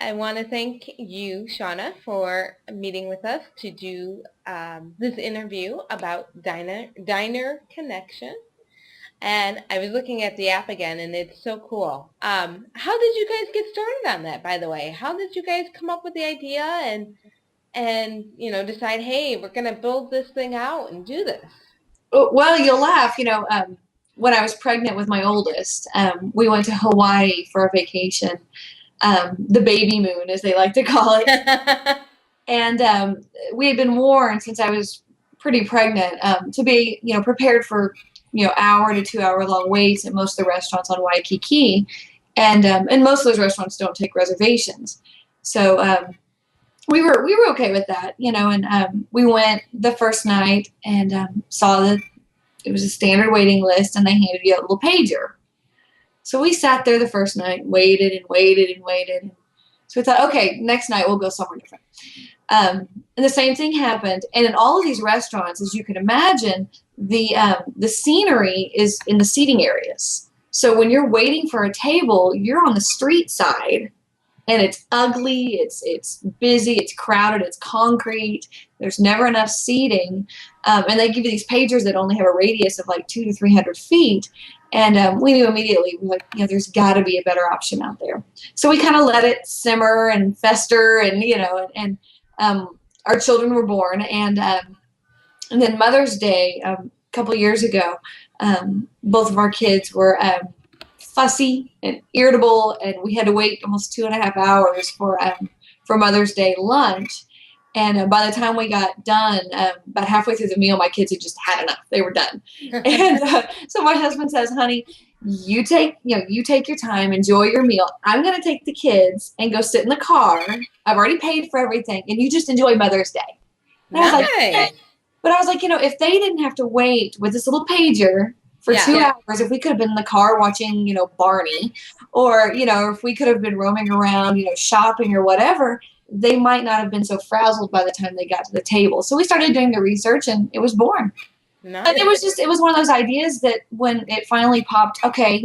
I want to thank you, Shawna, for meeting with us to do this interview about Diner Connection. And I was looking at the app again, and it's so cool. How did you guys get started on that, by the way? How did you guys come up with the idea and decide, hey, we're going to build this thing out and do this? Well, you'll laugh. When I was pregnant with my oldest, we went to Hawaii for a vacation, the baby moon, as they like to call it. And we had been warned since I was pretty pregnant to be, prepared for, hour to 2 hour long waits at most of the restaurants on Waikiki. And most of those restaurants don't take reservations. So we were okay with that, and we went the first night and saw that it was a standard waiting list, and they handed you a little pager. So we sat there the first night, waited and waited and waited. So we thought, okay, next night we'll go somewhere different. And the same thing happened. And in all of these restaurants, as you can imagine, the scenery is in the seating areas. So when you're waiting for a table, you're on the street side, and it's ugly, it's busy, it's crowded, it's concrete. There's never enough seating, and they give you these pagers that only have a radius of like 200 to 300 feet. And we knew immediately, like, there's got to be a better option out there. So we kind of let it simmer and fester, and our children were born, and then Mother's Day a couple years ago, both of our kids were fussy and irritable, and we had to wait almost 2.5 hours for Mother's Day lunch. And by the time we got done, about halfway through the meal, my kids had just had enough. They were done. And so my husband says, "Honey, you take your time, enjoy your meal. I'm going to take the kids and go sit in the car. I've already paid for everything, and you just enjoy Mother's Day." And I was like, okay. But I was like, if they didn't have to wait with this little pager for 2 hours, if we could have been in the car watching, Barney, or, if we could have been roaming around, shopping or whatever, they might not have been so frazzled by the time they got to the table. So we started doing the research, and it was born. Nice. And it was one of those ideas that when it finally popped, okay,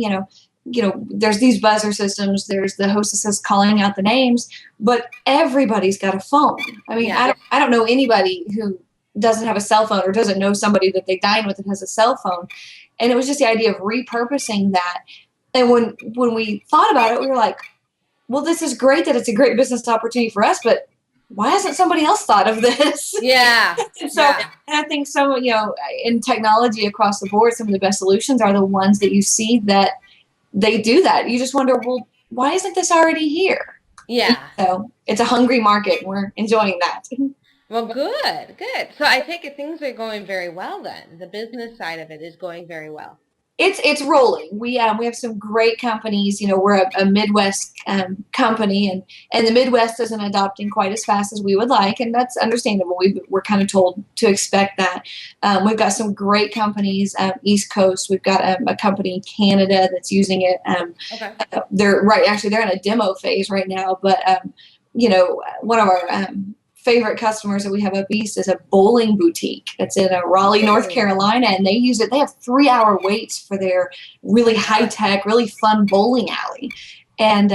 there's these buzzer systems, there's the hostesses calling out the names, but everybody's got a phone. I mean, I don't know anybody who doesn't have a cell phone or doesn't know somebody that they dine with that has a cell phone. And it was just the idea of repurposing that. And when we thought about it, we were like, well, this is great that it's a great business opportunity for us, but why hasn't somebody else thought of this? Yeah. And I think in technology across the board, some of the best solutions are the ones that you see that they do that. You just wonder, well, why isn't this already here? Yeah. So it's a hungry market. We're enjoying that. Well, good. So I think things are going very well then. The business side of it is going very well. It's rolling. We have some great companies. We're a Midwest company, and the Midwest isn't adopting quite as fast as we would like, and that's understandable. We're kind of told to expect that. We've got some great companies East Coast. We've got a company in Canada that's using it. Okay. They're in a demo phase right now, but one of our favorite customers that we have up east is a bowling boutique that's in Raleigh, North Carolina, and they use it. They have 3-hour waits for their really high tech, really fun bowling alley, and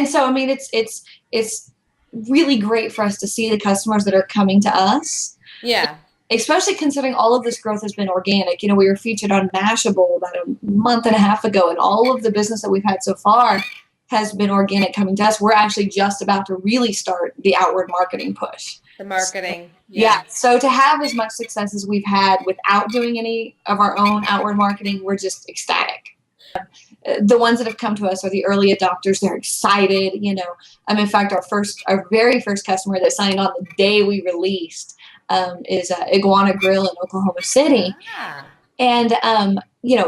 so I mean it's really great for us to see the customers that are coming to us. Yeah. Especially considering all of this growth has been organic. We were featured on Mashable about a month and a half ago, and all of the business that we've had so far has been organic coming to us. We're actually just about to really start the outward marketing push. The marketing. So to have as much success as we've had without doing any of our own outward marketing, we're just ecstatic. The ones that have come to us are the early adopters. They're excited. In fact, our very first customer that signed on the day we released is Iguana Grill in Oklahoma City. Ah. And,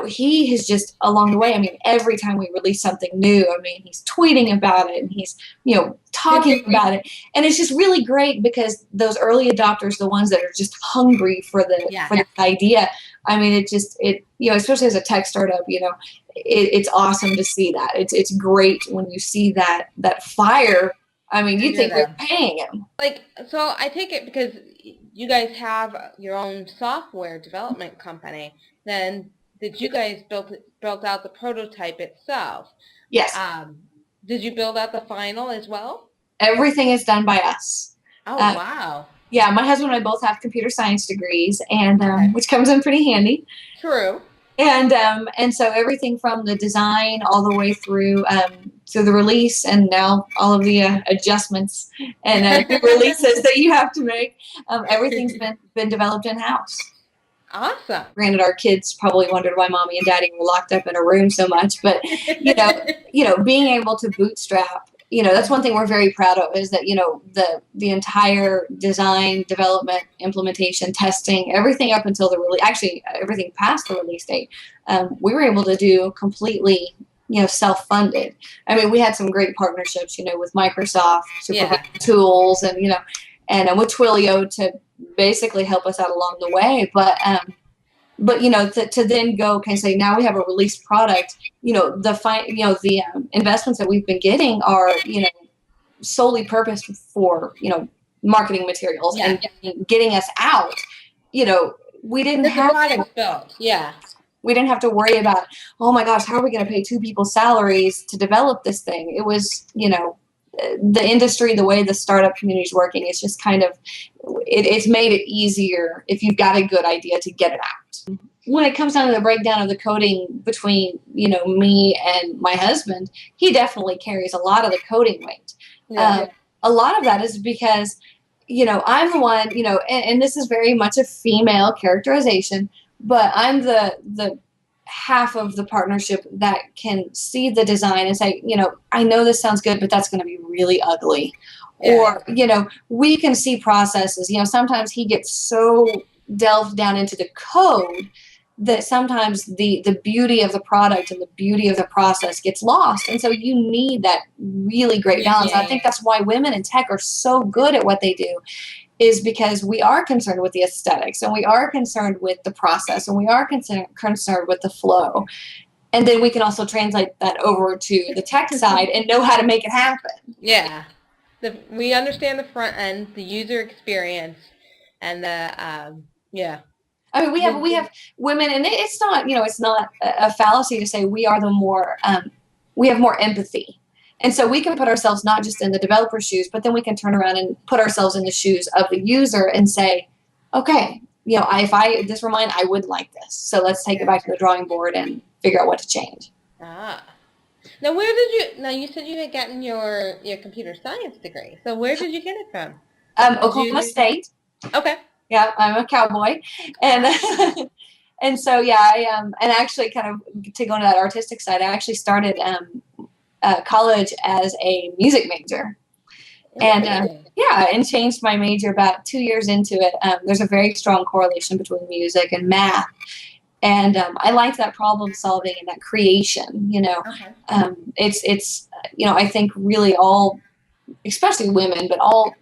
he has just along the way, every time we release something new, he's tweeting about it and he's, talking about it. And it's just really great because those early adopters, the ones that are just hungry for the idea. Especially as a tech startup, it's awesome to see that. It's great when you see that fire. You think we're paying him. So I take it because you guys have your own software development company, then did you guys built out the prototype itself? Yes. Did you build out the final as well? Everything is done by us. Oh, wow. Yeah, my husband and I both have computer science degrees, and Okay. which comes in pretty handy. True. And so everything from the design all the way through the release, and now all of the adjustments and new releases that you have to make, everything's been developed in house. Awesome. Granted, our kids probably wondered why mommy and daddy were locked up in a room so much, but being able to bootstrap, that's one thing we're very proud of, is that the entire design, development, implementation, testing, everything up until the release, actually everything past the release date, we were able to do completely self-funded. I mean, we had some great partnerships, with Microsoft to provide tools, and with Twilio to basically help us out along the way. But to then go and say, now we have a released product, the investments that we've been getting are, solely purposed for, marketing materials and getting us out. We didn't have product's built. Yeah. We didn't have to worry about, oh my gosh, how are we going to pay 2 people's salaries to develop this thing? It was, the industry, the way the startup community is working, it's just kind of, it's made it easier if you've got a good idea to get it out. When it comes down to the breakdown of the coding between, me and my husband, he definitely carries a lot of the coding weight. Yeah. A lot of that is because, I'm the one, and this is very much a female characterization, but I'm the half of the partnership that can see the design and say, I know this sounds good, but that's going to be really ugly. Yeah. Or, we can see processes. Sometimes he gets so delved down into the code that sometimes the beauty of the product and the beauty of the process gets lost. And so you need that really great balance. Yeah. I think that's why women in tech are so good at what they do, is because we are concerned with the aesthetics, and we are concerned with the process, and we are concerned with the flow. And then we can also translate that over to the tech side and know how to make it happen. Yeah. We understand the front end, the user experience, and the, yeah. I mean, we have women, and it's not, it's not a fallacy to say we are we have more empathy. And so we can put ourselves not just in the developer's shoes, but then we can turn around and put ourselves in the shoes of the user and say, okay, if this were mine, I would like this. So let's take it back to the drawing board and figure out what to change. Ah. Now, you said you had gotten your computer science degree. So where did you get it from? Oklahoma State. Okay. Yeah, I'm a cowboy. And and so, yeah, and actually kind of to go into that artistic side, I actually started college as a music major. And and changed my major about 2 years into it. There's a very strong correlation between music and math. And I like that problem solving and that creation, Okay. It's I think really all, especially women, but all,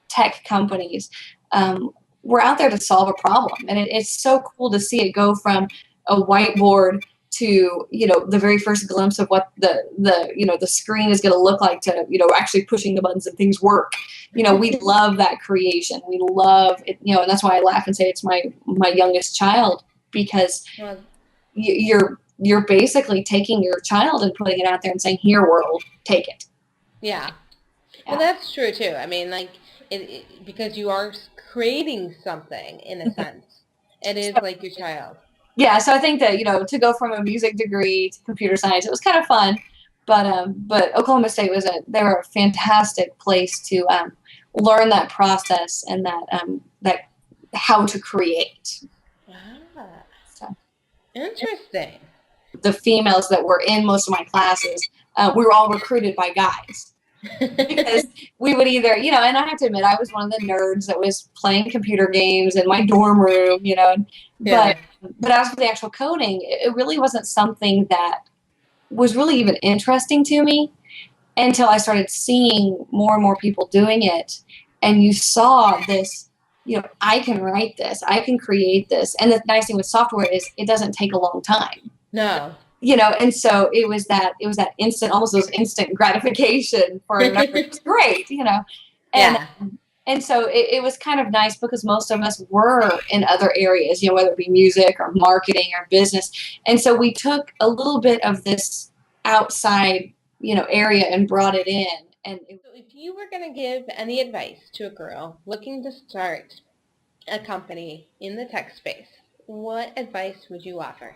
tech companies, we're out there to solve a problem. And it's so cool to see it go from a whiteboard to, the very first glimpse of what the screen is going to look like, to, actually pushing the buttons and things work. We love that creation. We love it, and that's why I laugh and say it's my youngest child, because you're basically taking your child and putting it out there and saying, here, world, take it. Yeah. Well, that's true too. I mean, like, because you are creating something in a sense. It is like your child. Yeah, so I think that, to go from a music degree to computer science, it was kind of fun. But Oklahoma State they were a fantastic place to learn that process and that how to create. Ah, so. Interesting. The females that were in most of my classes, we were all recruited by guys. Because we would either, and I have to admit, I was one of the nerds that was playing computer games in my dorm room, but as for the actual coding, it really wasn't something that was really even interesting to me until I started seeing more and more people doing it. And you saw this, I can write this, I can create this. And the nice thing with software is it doesn't take a long time. No. And so it was that instant, almost those instant gratification for a number. It's great, and so it was kind of nice because most of us were in other areas, whether it be music or marketing or business. And so we took a little bit of this outside, area and brought it in. And So if you were going to give any advice to a girl looking to start a company in the tech space, what advice would you offer?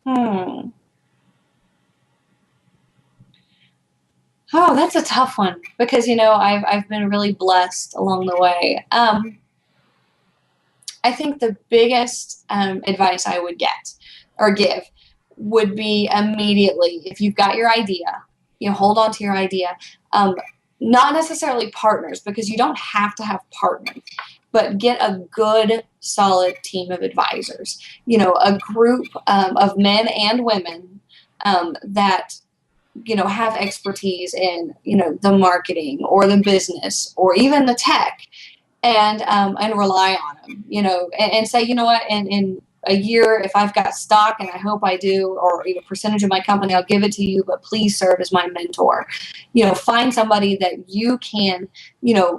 hmm. Oh, that's a tough one because I've been really blessed along the way. I think the biggest advice I would get or give would be immediately, if you've got your idea, hold on to your idea. Not necessarily partners, because you don't have to have partners, but get a good, solid team of advisors. A group of men and women that have expertise in the marketing or the business or even the tech, and rely on them, and say, what, in a year, if I've got stock, and I hope I do, or a percentage of my company, I'll give it to you, but please serve as my mentor. Find somebody that you can,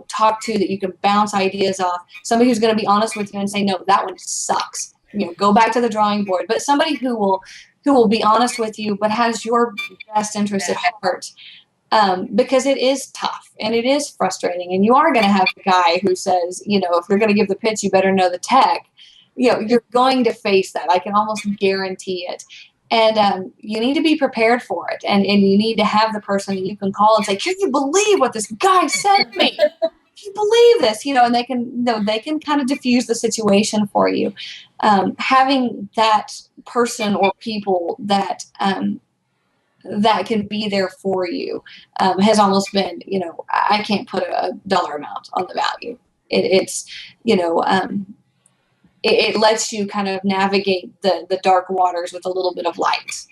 talk to, that you can bounce ideas off, somebody who's going to be honest with you and say, no, that one sucks. Go back to the drawing board, but somebody who will be honest with you, but has your best interest at heart. Because it is tough and it is frustrating, and you are going to have a guy who says, if you're going to give the pitch, you better know the tech. You're going to face that. I can almost guarantee it. And you need to be prepared for it. And you need to have the person that you can call and say, can you believe what this guy said to me? Can you believe this? And they can kind of diffuse the situation for you. Having that person or people that can be there for you has almost been, I can't put a dollar amount on the value. It's, it lets you kind of navigate the dark waters with a little bit of light,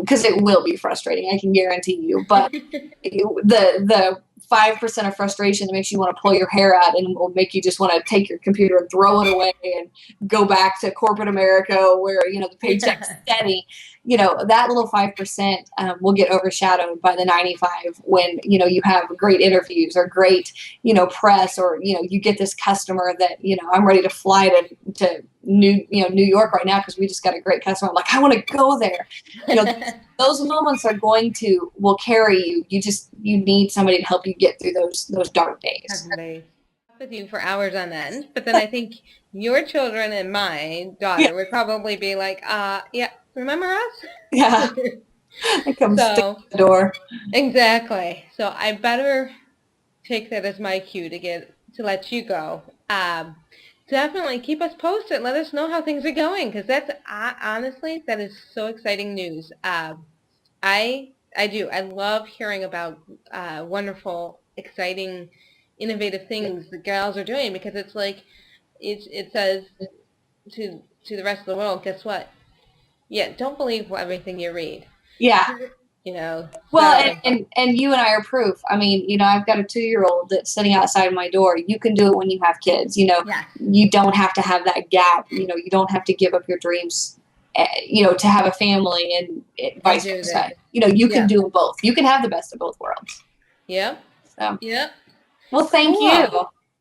because it will be frustrating, I can guarantee you. But the 5% of frustration that makes you want to pull your hair out and will make you just want to take your computer and throw it away and go back to corporate America where, the paycheck's steady, that little 5% will get overshadowed by the 95 when, you have great interviews or great, press, or, you get this customer that, I'm ready to fly to New York right now because we just got a great customer. I'm like, I want to go there. Those moments will carry you. You need somebody to help you get through those dark days. With you for hours on end, but then I think your children and my daughter would probably be like, yeah, remember us? Yeah. It comes So, to the door. Exactly. So I better take that as my cue to let you go. Definitely keep us posted. Let us know how things are going, because that's honestly, that is so exciting news. I do. I love hearing about wonderful, exciting, innovative things the girls are doing, because it's like it says to the rest of the world, guess what? Yeah, don't believe everything you read. Yeah. Well, So and you and I are proof. I mean, I've got a 2-year-old that's sitting outside my door. You can do it when you have kids. yes. You don't have to have that gap. You don't have to give up your dreams, to have a family, and vice versa. You can do both. You can have the best of both worlds. Yep. So, Yep. well, thank Cool. you.